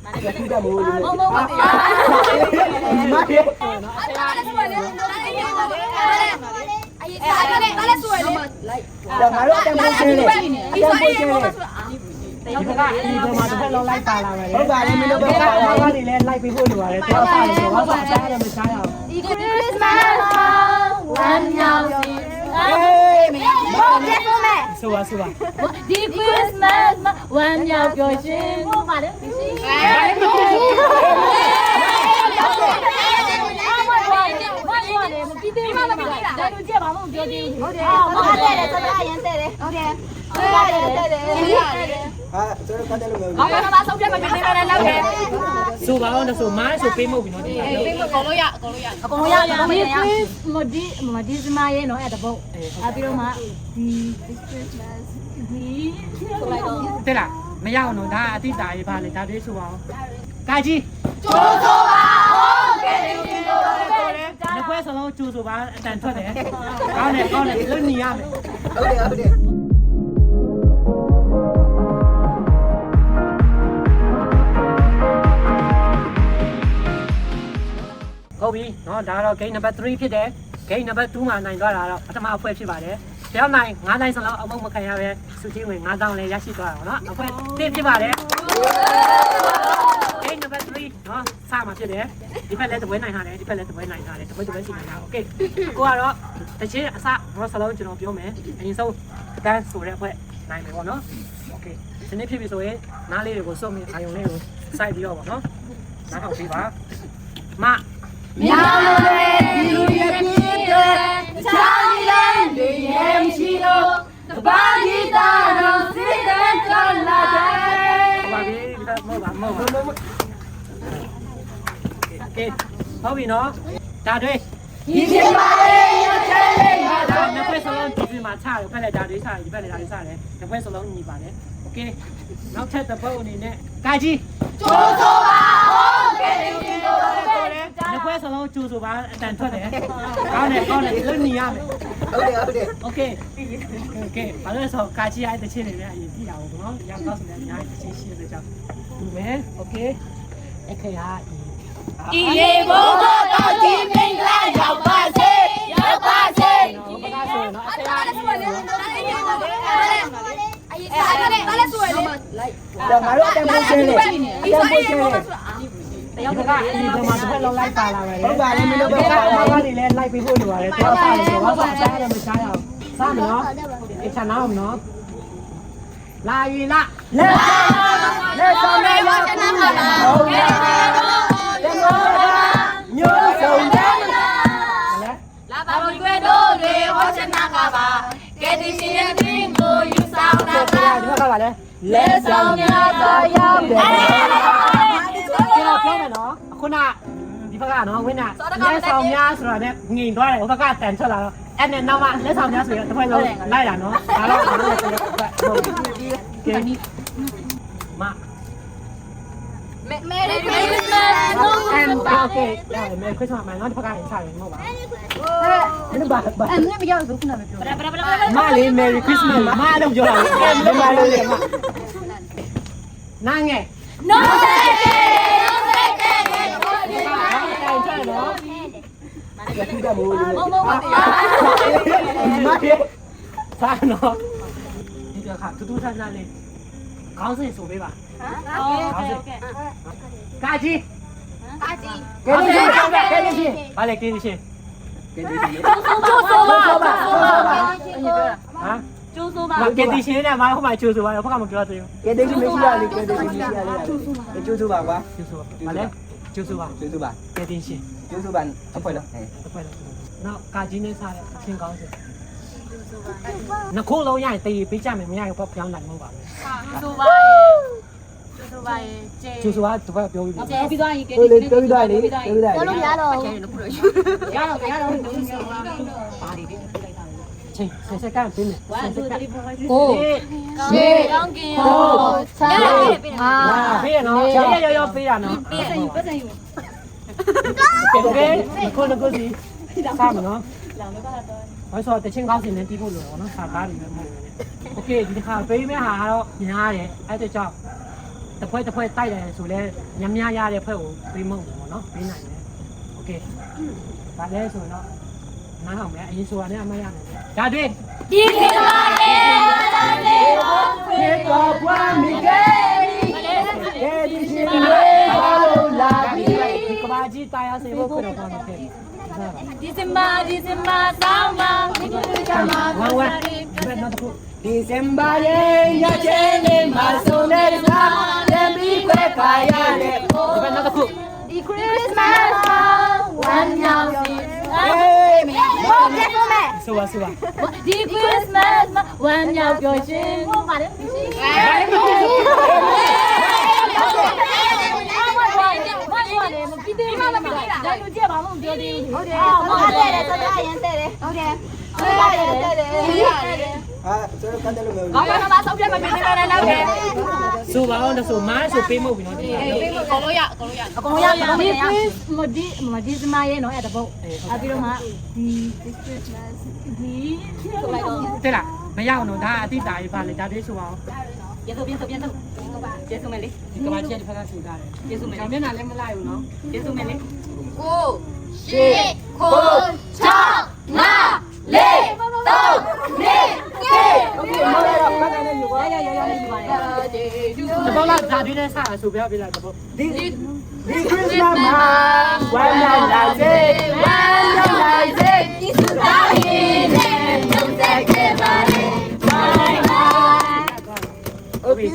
Kita dah mulu. Dah malu ada muncul ni. Ada muncul ni. ဒီဘက်ကဒီဘက်မှာတစ်ဖက်လုံးလိုက်ပါလာမယ်လေ ဟုတ်ပါလေမင်းတို့ဘ ဒီ က်က ဘ ပါ က် လာ ကလည်းလိုက်ပြီးဖို့လိုပါတယ်တောက်ပါလေဘာသာချားတယ်မချားရအောင် One now. ဆိုပါဆိုပါ ဒီ Christmas ဝမ်းမြောက်ပျော်ရွှင်ဖို့ပါတယ်ဒီရှိမပြီးသေးဘူးဒါတို့ကြက်ပါမပြောသေးဘူးဟုတ်တယ်ဟုတ်တယ်ဆက်ရရင်တဲ့တယ်ဟုတ်တယ်ဆက်ရတယ်တဲ့တယ် Ha, sorry kata lu. ဘာမှမဆုံးဖြတ်မဖြစ်သေးတာလည်းလောက်တယ် ဆိုပါအောင်ဆိုမိုင်းဆိုပေးမဟုတ်ဘူးနော်ဒီ အကုန်လုံးရအကုန်လုံးရအကုန်လုံးရမဒီစမရဲ့နော်အဲ့တပုတ်အပြီးတော့မှဒီ Christmas ဒီဆိုလိုက်တော့ တဲ့လားမရအောင်နော်ဒါအတိတာရေးပါလေဒါလေးဆိုပါအောင်ကာကြီး ကျိုးဆိုပါဟုတ်ကဲ့ဒီလိုပဲ နှစ်ခွဲစလုံးကျူဆိုပါအတန်ထွက်တယ်ကောင်းတယ်ကောင်းတယ်လွတ်နေရမယ် Okey, okey. ဟုတ်ပြီเนาะဒါကတော့ game number 3ဖြစ်တယ် game number 2မှာနိုင်သွားတာတော့ပထမအဖွဲဖြစ်ပါတယ်တယောက်နိုင်9နိုင်စလုံးအမုံမခံရပဲစုချင်းဝင်9000လည်းရရှိသွားတာပေါ့เนาะအဖွဲ1ဖြစ်ပါတယ် game number 3เนาะစမှာဖြစ်တယ်ဒီဖက်လည်းတပွဲနိုင်ထားတယ်ဒီဖက်လည်းတပွဲနိုင်ထားတယ်တပွဲစီနိုင်တာโอเคကိုကတော့တချင်းအစတော့စလုံးကျွန်တော်ပြောမယ်အရင်ဆုံးတန်းဆိုတဲ့အဖွဲနိုင်မယ်ပေါ့เนาะโอเคဒီနေ့ဖြစ်ပြီဆိုရင်နားလေးတွေကိုစုပ်ပြီးအာယုံလေးကိုစိုက်ပြီးတော့ပေါ့เนาะနားထောင်ပေးပါမ မြောင်လို့ဒီလူရဲ့ပြည့်တဲ့ချာလီလန်တွေရဲ့မရှိလို့တပါးကြီးတာတော့စစ်တဲ့ကလာတယ် ပါပြီဒီကမဟုတ်ပါမဟုတ်ပါโอเคဟုတ်ပြီနော်ဒါတွေ ဒီချင်ပါလေရချဲလေးရ ဒါ တော့ နှစ်ခွဲစလုံးဒီမှာချတယ်ဖက်လက်ဒါတွေချတယ်ဒီဖက်လက်ဒါတွေချတယ်နှစ်ခွဲစလုံးညီပါတယ်โอเคနောက်ထပ်တစ်ပုတ်အနေနဲ့ကာကြီး ကျိုးဆိုပါဟုတ်ကဲ့ဒီလိုပဲ နှစ်ခွဲစလုံးကျူဆိုပါအတန်ထွက်တယ်ကောင်းတယ်ကောင်းတယ်လွတ်နေရမယ် Okey, okey. โอเคโอเคဘာလို့လဲဆိုကာကြီးရဲ့တချင်းတွေလည်းအရင်ကြည့်ရအောင်နော်ရအောင်ဆိုလည်းအများကြီးတချင်းရှိတဲ့ကြောင့်ဒီမဲ့โอเคအခရာ ဒီရေဘုံတော့ဒီမင်္ဂလာရောက်ပါစေရောက်ပါစေ ဒီကဆိုနော်အခရာ Dah malu ada muncul ni. Ada muncul ni. တယောက်ကဒီဘက်မှာတစ်ဖက်လုံးလိုက်ပါလာမယ်လေ ဟုတ်ပါလေမင်းတို့ဘ ဒီ က်က က ပါလာ ဘာတွေလဲလိုက်ပြီးဖို့လိုပါတယ်တယောက်ပါလေဘာသာချားတယ်မချားရအောင်စမယ်နော်အချာနာအောင်နော်လာရီလာ Let's go. Let's go. Nhớ sầu đen. လာပါဘုရားတို့တွေဟောချနာကပါကဲဒီရှင်ရဲ့တင်းကိုယူဆောင်တာ ဒီဘက်ကပါလေ လက်ဆောင်များသာရောက်တယ် ကျွန်တော်ပြောမယ်နော်ခုနဒီဘက်ကနော်ဝင်းနာလက်ဆောင်များဆိုတာနဲ့ငိန်သွားတယ်ဟိုဘက်ကတန်ထွက်လာတော့အဲ့နဲ့နောက်မှလက်ဆောင်များဆိုရင်တစ်ဖက်လုံးလိုက်တာနော်ဒါတော့ကျွန်တော်တို့ဟုတ်ကဲ့မ Merry Christmas and okay ဒါမယ်ခရစ်စမတ်မှာနော်တစ်ဖက်ကရင်ချရင်မဟုတ်ပါဘူးဘယ်ဘာဘာ အဲ့မပြောဘူးခုနကပြော မလေး Merry Christmas မလို့ပြောတာလေမလို့လေမနာငယ် No တိုင်ချင်နော် Kita mulu. စားနော်ဒီကခါတူတူဆန်းဆန်းလေးခေါင်းစဉ်ဆိုပေးပါကာကြီး Ke ni sini, ke ni sini. ဘာလဲကင်းရှင် Ke ni sini. ကျိုးဆိုပါကျိုးဆိုပါ ဟမ် ကျိုးဆိုပါ ကင်းတီရှင်နဲ့မဟိုမှာကျိုးဆိုပါတော့ဘက်ကမပြောသေးဘူး Ke ni sini mesti ada, ke ni sini mesti ada. Cucu ba ba. ကျိုးဆိုပါဘာလဲကျိုးဆိုပါ Cucu ba. ကင်းတီရှင် Cucu ban. Apa dah? တစ်ဖက်လုံးနောက်ကာကြီးနဲ့စားတဲ့အချင်းကောင်းစဉ်နှစ်ခုလုံးရရင်တေးပေးကြမယ်မရရင်ပေါ့ပြောင်းနိုင်မှာပါပဲ ကျိုးဆိုပါကျိုးဆိုပါကျေး ကျိုးဆိုပါတစ်ဖက်ပြောပြီးပြီ ကျေးပြီးသွားရင်ကဲ Tôi lên tôi đi đi, tôi đi. တော့ရတော့ရတော့ပါဒီဒီချင်းဆက်ကန်တင်းနေ 1 2 3 4 5 6 ကို 7 ကောင်းကင်ရော6 လာပေးရနော်ရောပေးရနော် ပတ်စံယူကဲကိုနကိုစီစားမနော်ဘာလို့တချင်းကောင်းစင်နဲ့တီးဖို့လို့နော်စားကားတွေပဲမဟုတ်ဘူးโอเคဒီတစ်ခါပေးမဲ့ဟာကတော့ညားတယ်အဲ့ဒါကြောင့် တစ်ဖွဲတိုက်တယ်ဆိုလဲညများရတဲ့ဖွဲ့ကိုပေးမုံပေါ့နော်ပေးနိုင်တယ်โอเคဒါလည်းဆိုတော့နားအောင်မယ်အရင်ဆိုတာနဲ့အမရနိုင်တယ်ဒါတွေ့ ဒီကမာရေ ခေတော်ဘွားမိကေဒီရှင်လေးဘာလို့လာပြီ ဒီကဘာကြီးတာယာစေဖို့ခွင့်တော်ပါမယ်ဖြစ် ဒီစမာဆောင်းပါဒီကမာ ဝမ်ဘယ်နောက်တစ်ခု ဒီဇင်ဘာရဲ့ရချင်နေမှာဆိုနေတာလက်ပြီးခွဲခါရတဲ့ ဒီဘက်နောက်တစ်ခု ဒီခရစ်မတ်ဝမ်းမြောက်စီဟုတ်ကဲ့ဆိုမယ် ဆိုပါ ဒီခရစ်မတ်ဝမ်းမြောက်ပျော်ရွှင်ဟုတ်ပါတယ်မပြီးသေးဘူးလားဒါလူကြည့်ပါဦးပြောသေးဟုတ်တယ်ဟုတ်တယ်တော်တော်ရန်တဲ့တယ်ဟုတ်တယ်ဟုတ်တယ် ဟာကျွန်တော်ကန်တယ်လို့မဟုတ် ဘာမှမဆောက်ပြတ်မပြင်းနေတာလည်းပဲ ဆိုပါအောင်ဆိုမိုင်းဆိုပေးမဟုတ်ပြီနော်ဒီ အကုန်လုံးရဒီစမရဲ့နော်အဲ့တပုတ်အပြီးတော့မှဒီဆိုလိုက်တော့ တဲ့လားမရအောင်တော့ဒါအတိတာကြီးပါလေဒါလေးဆိုပါအောင် ပြန်ဆိုမယ်လေ ဒီကဘာကြီးတစ်ဖက်ကဆူထားတယ်ကျေးဇူးမယ်မျက်နှာလည်းမလိုက်ဘူးနော်ကျေးဇူးမယ်လေ 9 10 9 6 5 4 တဘောလားဒါဒီနဲ့စားဆိုပြပြလိုက်တဘော ဒီခရစ်မတ်မှာဝမ်းမြောက်လာစေဝမ်းမြောက်လာစေ ဒီစုသားရင်နဲ့ညုံဆက်ခဲ့ပါလေဘိုင်ဘိုင် ဟုတ်ပြီ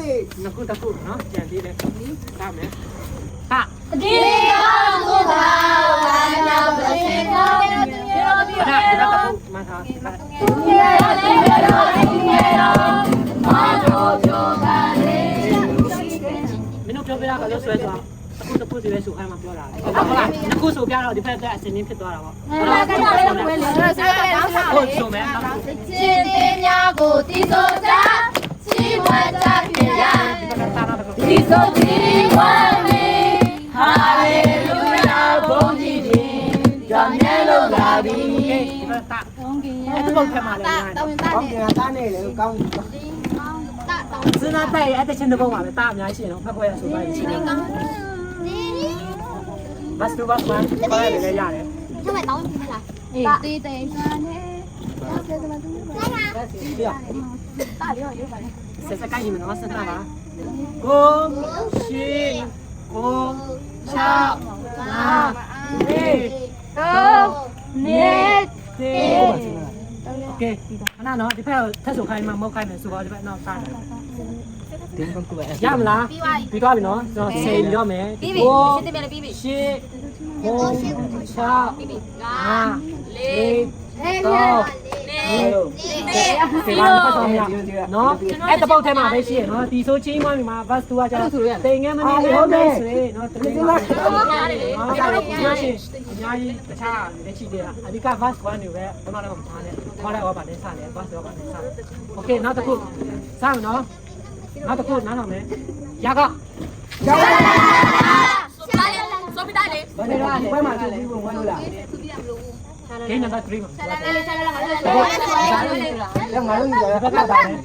နှစ်ခုတစ်ခုနော်ကြံသေးတယ်စားမယ်ဟာ ဒီအောင်ကိုပါဝမ်းမြောက်ပါစေကောင်းပြောပြော ဒါတစ်ခုမှထား ဒီရောဒီရောမောတော်ပြောပါလေ မင်းတို့ပြောပြတာကလို့ဆွဲသွားတစ်ခုစီပဲဆိုအဲ့မှာပြောတာဟုတ်ပါလားနှစ်ခုဆိုပြတော့ဒီဖက်ကအစင်းင်းဖြစ်သွားတာပေါ့ ဟုတ်ဆိုမယ် ရှင်တင်များကိုတီးဆိုကြချီးမွမ်းကြဖြစ်ရတီးဆိုချီးမွမ်းမေဟာလေလုယာဘုန်းကြီးတင်ကြောင့်မြဲလို့လာပြီ ဒီဖက်ကအဲ့ဒီပုံထက်မှလည်းရတယ် ကောင်းကင်တာနေလေကောင်း စဉ်းစားတဲ့အဲ့တဲ့ချင်းတဲ့ပုံပါပဲတာအများကြီးရှင်တော့ဖက်ခွဲရဆိုပါရှင်ဘတ်စတူဘတ်မန်ပါလေလည်းရတယ် 因为导演来，地地上呢，大刘有吧？ ဆက်စကိုင်းနေမှာဆက်တာပါကိုရှိကို6 5 你 တေโอเคခဏနော်ဒီဖက်ထက်ဆိုခိုင်းမှာမဟုတ်ခိုင်းမယ်ဆိုတော့ဒီဖက်နောက်စားတယ် တင်းကောင်းကူပဲ ရမလားပြီးသွားပြီနော်ကျွန်တော်10ပြီးတော့မယ် 比比，现在变了比比， ရှစ်ကို6 5 4 3 ဒီပါပတ်ဆောင်ရနော်အဲ့တပုတ်ထဲမှာပဲရှိရနော်ဒီဆိုချင်းမွားမှာဘတ်2ကကျတော့တိမ်ငယ်မနေဟုတ်တယ်ဆိုရင်နော်တိမ်ငယ်ဟုတ်တယ်ရှိအများကြီးတခြားလက်ရှိတွေက အဓိက bus 1နေပဲဘယ်မှာတော့မထားနဲ့ခေါ်လိုက်တော့ပါနဲ့စတယ် bus တော့ပါနဲ့စโอเคနောက်တစ်ခုစမယ်နော်နောက်တစ်ခုနားထောင်မယ်ရက 说不带嘞， ဘာလဲဒီဘက်မှာသူပြီးဝင်ဝင်လို့လား ဂိမ်းနံပါတ်3မှာ လက်ငါတို့ညီရ ဘက်ကပါမယ်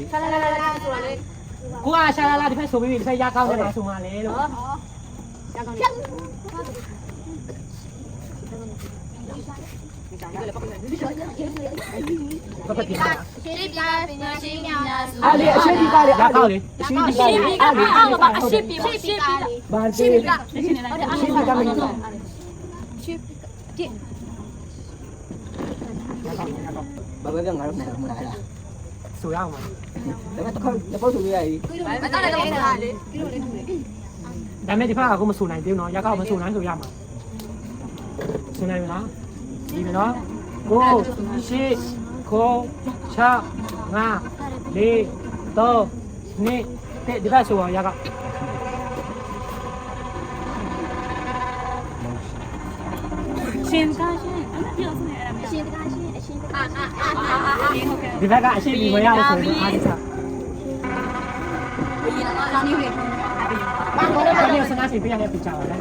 ကိုအားရှာလာဒီဖက်ဆိုပြီးဒီဖက်ရကောင်းတယ်မှာဆိုမှလေလို့ဘက်ကတိပါ 谁比较新娘的？ အဲ့လေအရှိဒီကလေ ရကောင်းလေ အရှိဒီကလေအဲ့လေ 谁比我谁比的？ ဘာတိအရှိဒီကမင်း 谁比的？ ဘာပဲငါတို့မလာလား ဆိုရအောင်ပါ ဒါပေမဲ့တစ်ခါတပုတ်သူရည် 我当然都不来嘞。 ဒါမဲ့ဒီဖက်ကကိုမဆိုနိုင်သေးဘူးနော်ရကောက်မဆိုနိုင်ဆိုရမှာဆိုနိုင်မလားဒီမနော်ကိုရှိကို6 5 4 3 2ဒီဖက်ဆိုရကောက် 先高兴，先高兴，先啊！ ဒီဘက်ကအရှိဒီဝယ်ရတယ်ဆိုရင်အားဒီစား 张丽慧， ဘာလို့စကားစီပြရတဲ့ပြချပါလဲ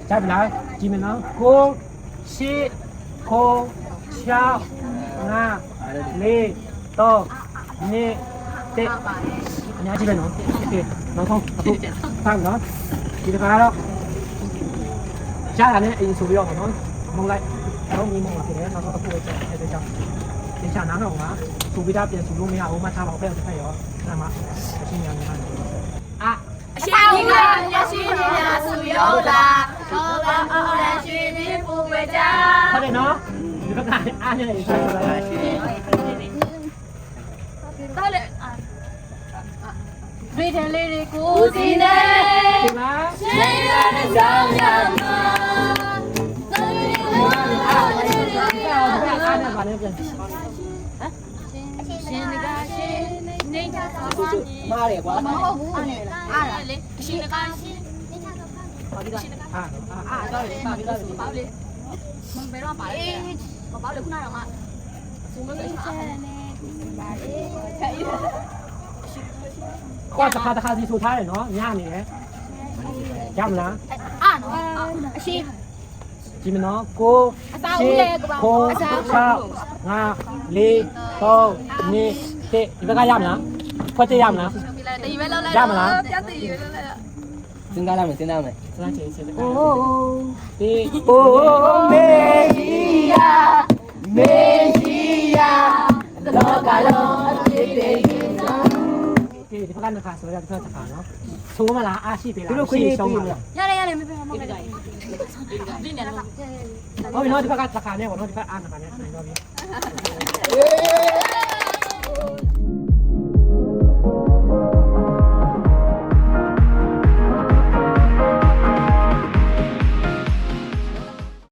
ကြပ်လာကြည့်မနော်ကိုရှိကို6 5 4 3 2 1 အများကြီးပဲနော်โอเคနောက်ဆုံးအခုတောင်းနော်ဒီတခါတော့ရတာနဲ့အရင်ဆိုပြီးတော့နော်မုံလိုက်တော့မြင်မှာဖြစ်တယ်နောက်ဆုံးအခုပဲချက်တဲ့ကြောင့်ဒီချာနားတော့ကစူပြီးသားပြန်စူလို့မရဘူးမှထားပါဖက်တစ်ဖက်ရောအဲ့မှာအချင်းညာနေမှာအာ အရှိကြီးကရရှိနေတာစုရောလာတော့ဘာအော်ရရှိနေပူဝဲကြ ဟုတ်တယ်နော်ဒီဘက်ကအားနေတယ်ဆိုတော့တော့လေဗီဒီယိုလေးတွေကိုစီနေ ဒီမှာ ရှင်းရတဲ့ကြောင်းရမှာတော်ရည်လေးအားလေးလေး အားနေပါလေပြန် ရှင်ကရှင်နေကြတော့ မားတယ်ကွာ မဟုတ်ဘူးအားလေရှင်ကရှင်နေကြတော့ပါဒီကရှင်က အားတော့လေပါပြီးတော့ ပါလေမဘယ်တော့ပါလေဘာလေခုနကတော့မှစူမလို့ချက်နေပါလေချက် ကွာတစ်ခါစီဆိုထားတယ်နော်ညနေတယ်ရမလား အာနော်အရှိ ဒီမနော်ကို6 5 4 3 2 ဒီဘက်ကရမလားဖွက်တရမလား တည်ပဲလောက်လိုက် ရမလား ပြတ်တည်ပဲလောက်လိုက် စဉ်းစားလိုက်မယ်စဉ်းစားမယ် စမ်းချင်စမ်းဒီ အိုးမေကြီးယာမေကြီးယာလောကလုံးအဖြစ်တွေ ဒီဘက်ကနှစ်ခါဆိုရတဲ့တစ်ခါနော်သုံးမလားအားရှိပြီလားရှုံးပါလား ရတယ်မပြမပြဒီနေတော့ ဟုတ်ပြီနော်ဒီဘက်ကတစ်ခါနဲ့ပေါ့နော်ဒီဘက်အားနှစ်ခါနဲ့နိုင်တော့ပြီ အေး